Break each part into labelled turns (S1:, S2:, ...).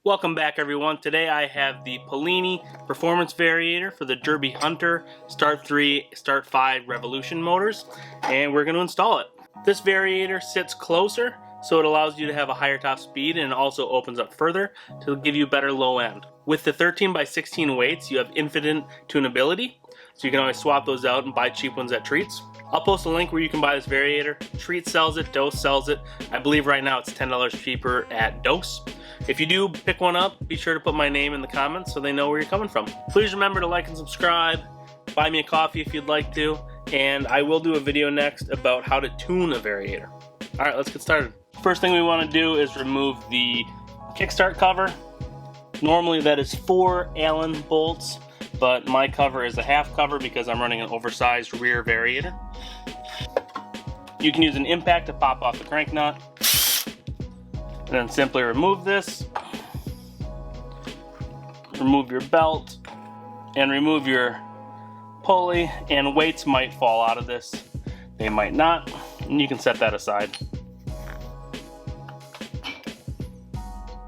S1: Welcome back, everyone. Today I have the Polini Performance Variator for the Derbi Hunter Start 3, Start 5 Revolution motors, and we're going to install it. This variator sits closer, so it allows you to have a higher top speed, and it also opens up further to give you better low end. With the 13x16 weights, you have infinite tunability, so you can always swap those out and buy cheap ones at Treats. I'll post a link where you can buy this variator. Treats sells it, Dose sells it. I believe right now it's $10 cheaper at Dose. If you do pick one up, be sure to put my name in the comments so they know where you're coming from. Please remember to like and subscribe. Buy me a coffee if you'd like to. And I will do a video next about how to tune a variator. Alright, let's get started. First thing we want to do is remove the kickstart cover. Normally that is 4 Allen bolts, but my cover is a half cover because I'm running an oversized rear variator. You can use an impact to pop off the crank nut. And then simply remove this, remove your belt, and remove your pulley, and weights might fall out of this. They might not, and you can set that aside.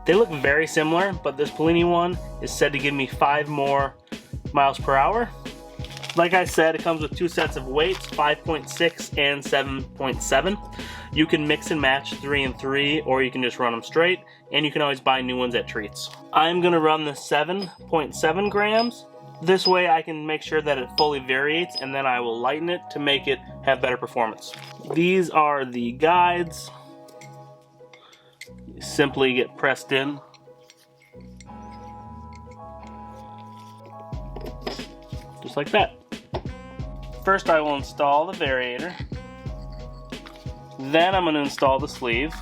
S1: They look very similar, but this Polini one is said to give me 5 more miles per hour. Like I said, it comes with 2 sets of weights, 5.6 and 7.7. You can mix and match 3 and 3, or you can just run them straight, and you can always buy new ones at Treats. I'm going to run the 7.7 grams. This way I can make sure that it fully variates, and then I will lighten it to make it have better performance. These are the guides. You simply get pressed in. Just like that. First I will install the variator. Then I'm going to install the sleeve.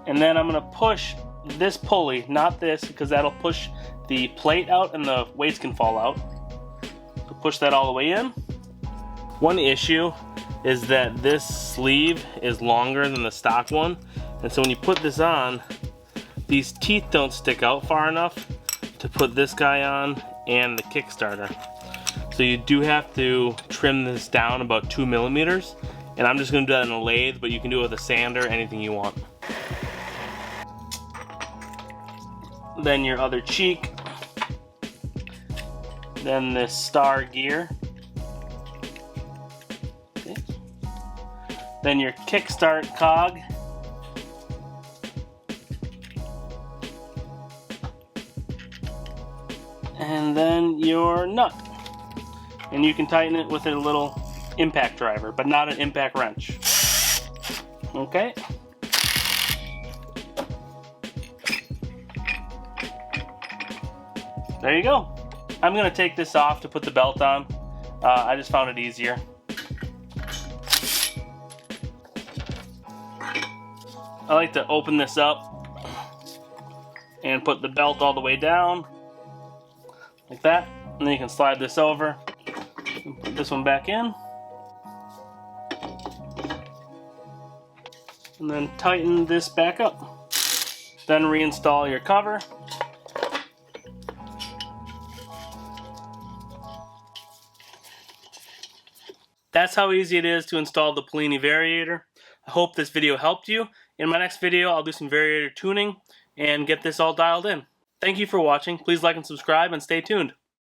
S1: And then I'm going to push this pulley, not this, because that'll push the plate out and the weights can fall out. So push that all the way in. One issue is that this sleeve is longer than the stock one. And so when you put this on, these teeth don't stick out far enough to put this guy on and the Kickstarter. So you do have to trim this down about 2 millimeters. And I'm just going to do that in a lathe, but you can do it with a sander, anything you want. Then your other cheek. Then this star gear. Okay. Then your kickstart cog. And then your nut. And you can tighten it with a little impact driver, but not an impact wrench. Okay. There you go. I'm going to take this off to put the belt on. I just found it easier. I like to open this up and put the belt all the way down like that, and then you can slide this over and put this one back in. And then tighten this back up. Then reinstall your cover. That's how easy it is to install the Polini Variator. I hope this video helped you. In my next video, I'll do some variator tuning and get this all dialed in. Thank you for watching. Please like and subscribe and stay tuned.